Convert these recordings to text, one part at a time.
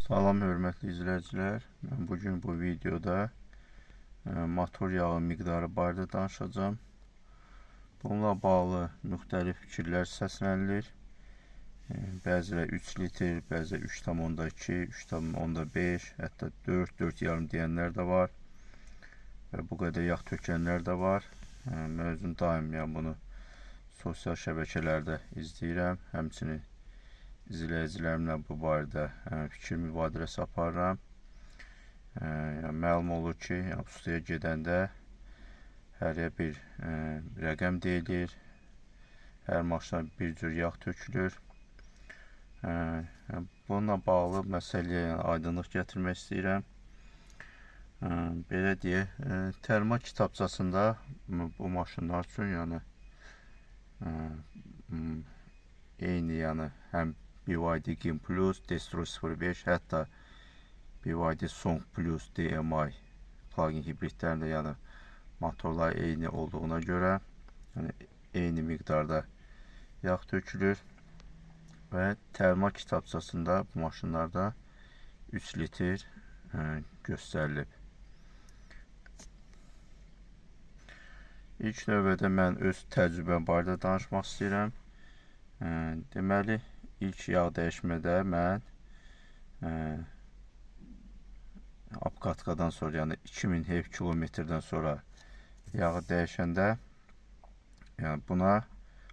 Salam hörmətli izləyicilər. Mən bugün bu videoda motor yağı miqdarı barədə danışacağım. Bununla bağlı müxtəlif fikirlər səslənilir. Bəziləri 3 litr, bəziləri 3,2, 3,5, hətta 4, 4,5 deyənlər də var. Və bu qədər yağ tökənlər də var. Mən özüm daim bunu sosial şəbəkələrdə izləyirəm. Həmçinin izləyicilərimlə bu barədə fikir mübadiləsi aparıram. Məlum olur ki, ustaya gedəndə hərə bir rəqəm deyilir. Hər maşına bir cür yağ tökülür. Bununla bağlı məsələyə aydınlıq gətirmək istəyirəm. Belə deyək, təlimat kitabçasında bu maşınlar üçün eyni həm BYD Gin Plus, Destro 05, hətta BYD Song Plus, DMI plug-in hibridlərində motorlar eyni olduğuna görə eyni miqdarda yağ tökülür və təlimat kitabçasında bu maşınlarda 3 litr göstərilib. İlk növbədə mən öz təcrübəm barədə danışmaq istəyirəm. Deməli, ilk yağ dəyişmədə mən apqatqadan sonra, 2000 heyf kilometrdən sonra yağı dəyişəndə buna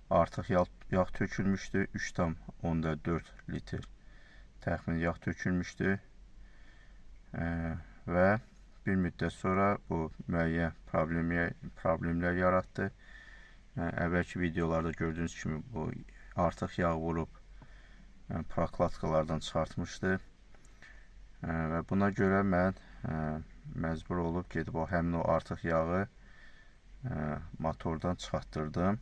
artıq yağ tökülmüşdü. 3,4 litr təxmin yağ tökülmüşdü və bir müddət sonra bu müəyyən problemlər yaratdı. Əvvəlki videolarda gördüyünüz kimi bu artıq yağ vurub prokladkalardan çıxartmışdı və buna görə mən məcbur olub gedib həmin o artıq yağı motordan çıxartdırdım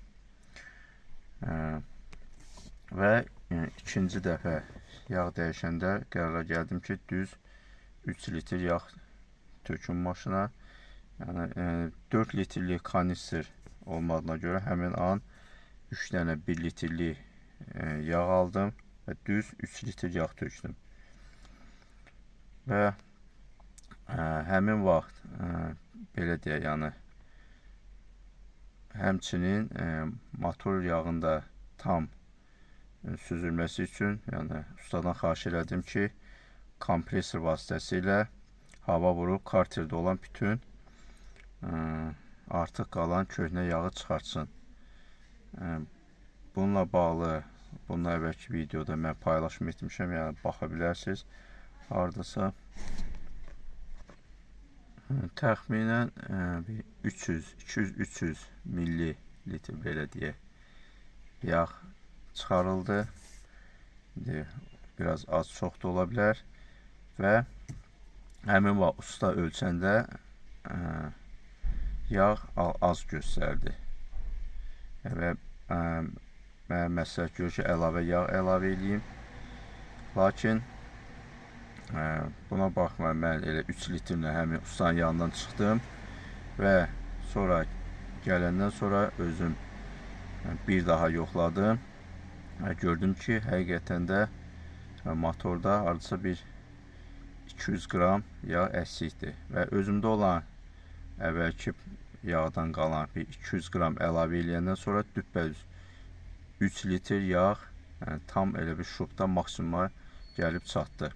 və ikinci dəfə yağ dəyişəndə qərara gəldim ki, düz 3 litr yağ töküm maşına, 4 litrlik kanister olmadığına görə həmin an 3 dənə 1 litrlik yağ aldım və düz 3 litr yağ tökdüm. Və həmin vaxt belə deyək, həmçinin motor yağında tam süzülməsi üçün ustadan xahiş elədim ki, kompresor vasitəsilə hava vurub karterdə olan bütün artıq qalan köhnə yağı çıxartsın. Bununla bağlı bundan əvvəlki videoda mən paylaşım etmişəm, baxa bilərsiniz haradasa. Təxminən 200-300 millilitr belə deyək yağ çıxarıldı. Biraz az-çox da ola bilər və həmin vaxt usta ölçəndə yağ az göstərdi və mənə məsləhət görür ki, əlavə yağ əlavə edeyim. Lakin buna baxmayaraq mən elə 3 litrlə həmin ustanın yanından çıxdım və sonra gələndən sonra özüm bir daha yoxladım və gördüm ki, həqiqətən də motorda hardasa bir 200 qram yağ əksikdir və özümdə olan əvvəlki yağdan qalan bir 200 qram əlavə eləyəndən sonra düpbədüz 3 litr yağ tam elə bir şubda maksimuma gəlib çatdı.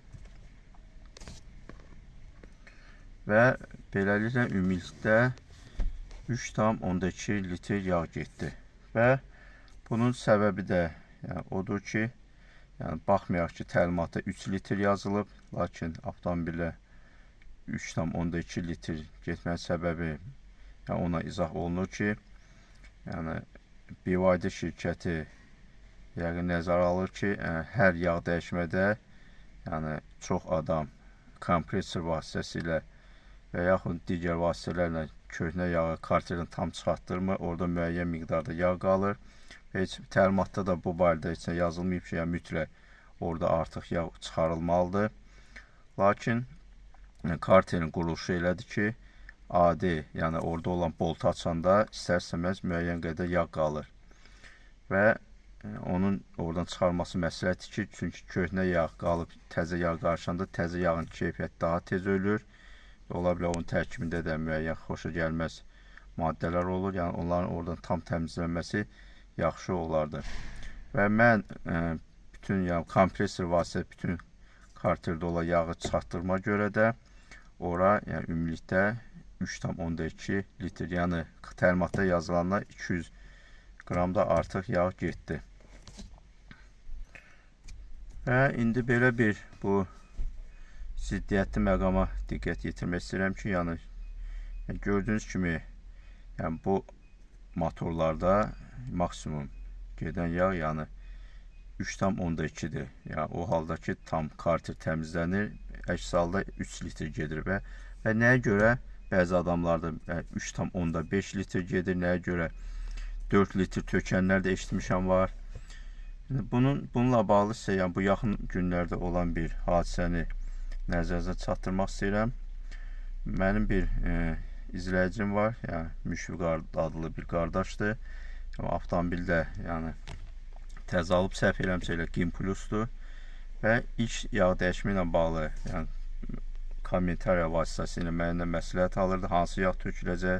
Və beləliklə ümumilikdə 3,2 litr yağ getdi. Və bunun səbəbi də odur ki, baxmayaq ki, təlimatda 3 litr yazılıb, lakin avtomobilə 3,2 litr getmənin səbəbi ona izah olunur ki, BYD şirkəti nəzərə alır ki, hər yağ dəyişmədə çox adam kompresor vasitəsilə və yaxud digər vasitələrlə köhnə yağı karterdən tam çıxartdırmır, orada müəyyən miqdarda yağ qalır. Heç təlimatda da bu barədə heç yazılmayıb ki, mütləq orada artıq yağ çıxarılmalıdır. Lakin karterin quruluşu elədir ki, adi, orada olan boltu açanda istər-istəməz müəyyən qədər yağ qalır. Və onun oradan çıxarması məsləhətdir ki, çünki köhnə yağ qalıb təzə yağ qarışanda təzə yağın keyfiyyəti daha tez ölür. Ola bilər onun tərkibində də müəyyən xoşa gəlməz maddələr olur. Yəni onların oradan tam təmizlənməsi yaxşı olardı. Və mən bütün kompresor vasitə bütün karterdə olan yağı çıxartdırma görə də ora ümumilikdə 3,2 litr, yəni təlimatda yazılanlar 200 qramda artıq yağ getdi. Və indi belə bir bu ziddiyyətli məqama diqqət yetirmək istəyirəm ki, yəni gördüyünüz kimi bu motorlarda maksimum gedən yağ 3,2-dir. Yəni o halda ki, tam karter təmizlənir, əks halda 3 litr gedir və nəyə görə bəzi adamlarda 3,5 litr gedir, nəyə görə 4 litr tökənlər də eşitmişəm var. Bununla bağlı isə bu yaxın günlərdə olan bir hadisəni nəzərinizə çatdırmaq istəyirəm. Mənim bir izləyicim var, Müşfiq adlı bir qardaşdır. Avtomobildə təzə alıb, səhv eləmsə elə Gimplusdur və ilk yağ dəyişmə ilə bağlı kommentariya vasitəsilə məndən məsləhət alırdı, hansı yağ töküləcək,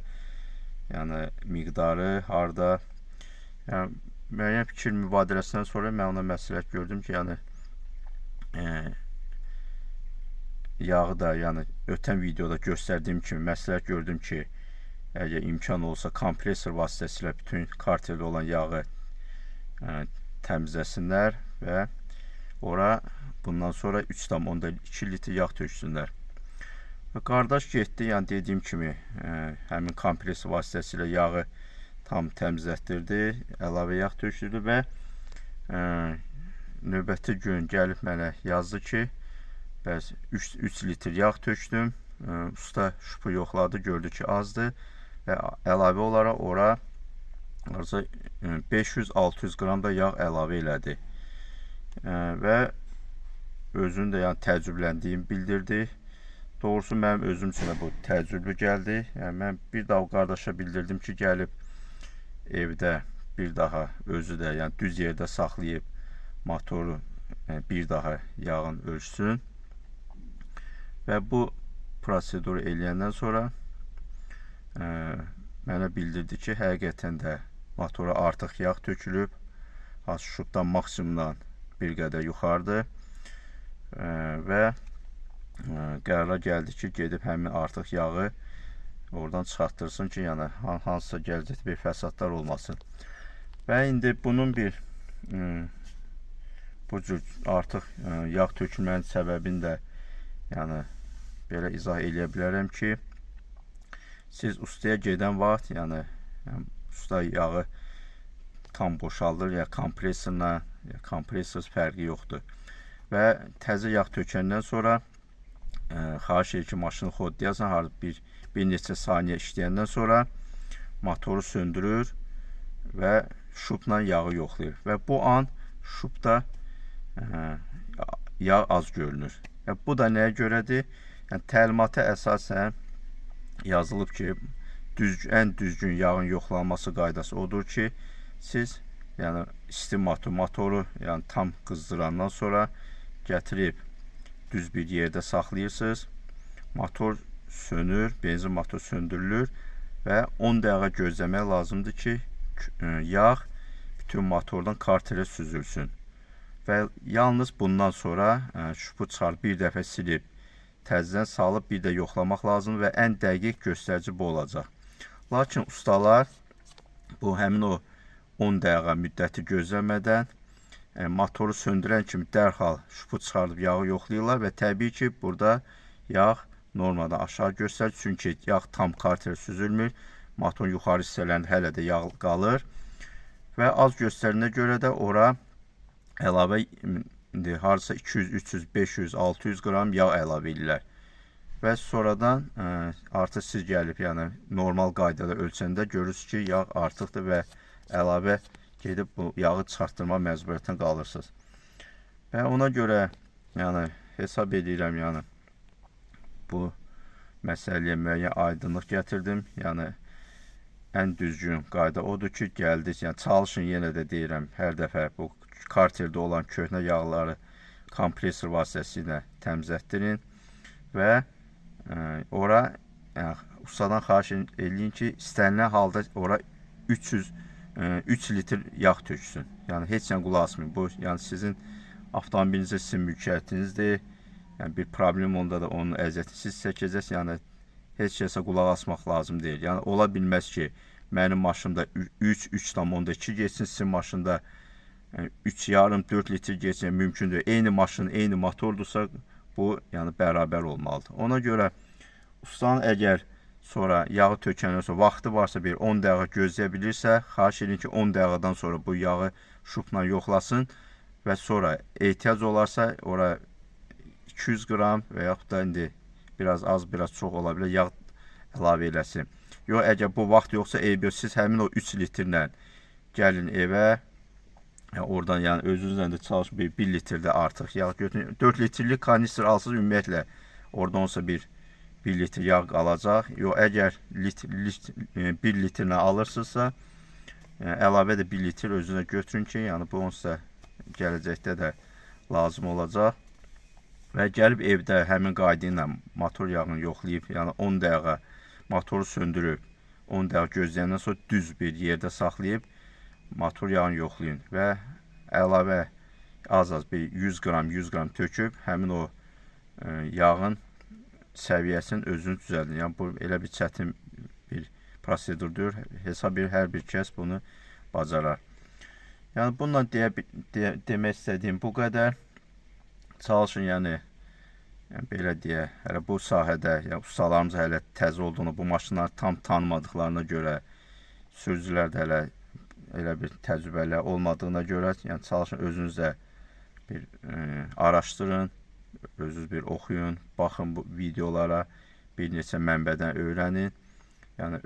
miqdarı, harda. Müəyyən fikir mübadiləsindən sonra mən ona məsləhət gördüm ki, yağı da ötən videoda göstərdiyim kimi məsləhət gördüm ki, əgər imkan olsa kompresor vasitəsilə bütün karterdə olan yağı təmizləsinlər və ora bundan sonra 3,2 litr yağ töksünlər. Qardaş getdi, dediyim kimi həmin kompresor vasitəsilə yağı tam təmizlətdirdi, əlavə yağ töksürdü və növbəti gün gəlib mənə yazdı ki, 3 litr yağ tökdüm, usta şupu yoxladı, gördü ki azdır və əlavə olaraq ora 500-600 qram da yağ əlavə elədi və özünü də təəccübləndiyini bildirdi. Doğrusu mənim özüm üçün bu təəccüblü gəldi. Mən bir daha o qardaşa bildirdim ki, gəlib evdə bir daha özü də düz yerdə saxlayıb motoru bir daha yağın ölçsün və bu proseduru eləyəndən sonra mənə bildirdi ki, həqiqətən də motora artıq yağ tökülüb, şubdan maksimumdan bir qədər yuxarıdır və qərara gəldi ki, gedib həmin artıq yağı oradan çıxartdırsın ki, hansısa gələcəkdə bir fəsadlar olmasın. Və indi bunun bir bu cür artıq yağ tökülmənin səbəbini də belə izah eləyə bilərəm ki, siz ustaya gedən vaxt, usta yağı tam boşaldır, kompresorla, kompresorsuz fərqi yoxdur. Və təzə yağ tökəndən sonra xahiş edir ki, maşını xodlayasan, bir neçə saniyə işləyəndən sonra motoru söndürür və şubla yağı yoxlayır. Və bu an şubda yağ az görünür. Bu da nəyə görədir? Təlimata əsasən yazılıb ki, ən düzgün yağın yoxlanması qaydası odur ki, siz isti motoru tam qızdırandan sonra gətirib düz bir yerdə saxlayırsınız. Motor sönür, benzin motor söndürülür və 10 dəqiqə gözləmək lazımdır ki, yağ bütün motordan karterə süzülsün. Və yalnız bundan sonra şubu çıxarıb bir dəfə silib, təzədən salıb bir də yoxlamaq lazımdır və ən dəqiq göstərici bu olacaq. Lakin ustalar bu həmin o 10 dəqiqə müddəti gözləmədən motoru söndürən kimi dərhal şubu çıxarıb yağı yoxlayırlar və təbii ki, burada yağ normadan aşağı göstərir, çünki yağ tam karterə süzülmür, motorun yuxarı hissələrində hələ də yağ qalır və az göstərinə görə də ora əlavə harca 200, 300, 500, 600 qram yağ əlavə edirlər və sonradan artıq siz gəlib normal qaydada ölçəndə görürsünüz ki, yağ artıqdır və əlavə gedib bu yağı çıxartdırma məcburiyyətində qalırsınız. Və ona görə hesab edirəm bu məsələyə müəyyən aydınlıq gətirdim. ən düzgün qayda odur ki, gəldiniz, yəni çalışın, yenə də deyirəm, hər dəfə bu karterdə olan köhnə yağları kompresor vasitəsilə təmizlətdirin və ora ustadan xahiş eləyin ki, istənilən halda ora 3 litr yağ töksün. Yəni heç nə qulaq asmayın. Bu, yəni sizin avtomobilinizdə sizin mülkiyyətinizdir. Yəni bir problem onda da onun əziyyətini siz çəkəcəksiniz. Yəni heç kəsə qulaq asmaq lazım deyil. Yəni ola bilməz ki, mənim maşımda 3,2 getsin, sizin maşında 3,5-4 litr getsin, mümkündür. Eyni maşın, eyni motordursa bu yəni bərabər olmalıdır. Ona görə ustanın əgər sonra yağı tökəndən sonra vaxtı varsa bir 10 dəqiqə gözləyə bilirsə, xahiş edin ki, 10 dəqiqədən sonra bu yağı şupla yoxlasın və sonra ehtiyac olarsa ora 200 qram və yaxud da indi biraz az, biraz çox ola bilər, yağ əlavə eləsin. Yox, əgər bu vaxt yoxsa eyb yox, siz həmin o 3 litrlə gəlin evə, oradan yəni özünüzlə də çalışın, 1 litrdə artıq yağ götürün. 4 litrlik kanister alsınız, ümumiyyətlə oradan olsa 1 litr yağ qalacaq. Yox, əgər 1 litrlə alırsınızsa, əlavə də 1 litr özünə götürün ki, yəni bu onsa gələcəkdə də lazım olacaq. Və gəlib evdə həmin qayda ilə motor yağını yoxlayıb, yəni 10 dəqiqə motoru söndürüb, 10 dəqiqə gözləyəndən sonra düz bir yerdə saxlayıb, motor yağını yoxlayın və əlavə az-az bir 100 qram töküb, həmin o yağın səviyyəsinin özünü düzəldin. Yəni bu elə bir çətin bir prosedurdur. Hesab edir, hər bir kəs bunu bacarar. Yəni bununla demək istədiyim bu qədər. Çalışın, yəni belə deyək, hələ bu sahədə ustalarımız hələ təzə olduğunu, bu maşınları tam tanımadıqlarına görə, sürücülər də hələ elə bir təcrübəli olmadığına görə, yəni çalışın özünüzdə bir araşdırın, özünüz bir oxuyun, baxın bu videolara, bir neçə mənbədən öyrənin. Yəni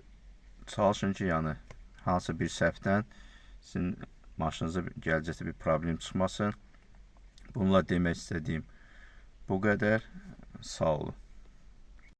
çalışın ki, yəni hansı bir səhvdən sizin maşınınıza gələcəkdə bir problem çıxmasın. Bununla demək istədiyim bu qədər. Sağ olun.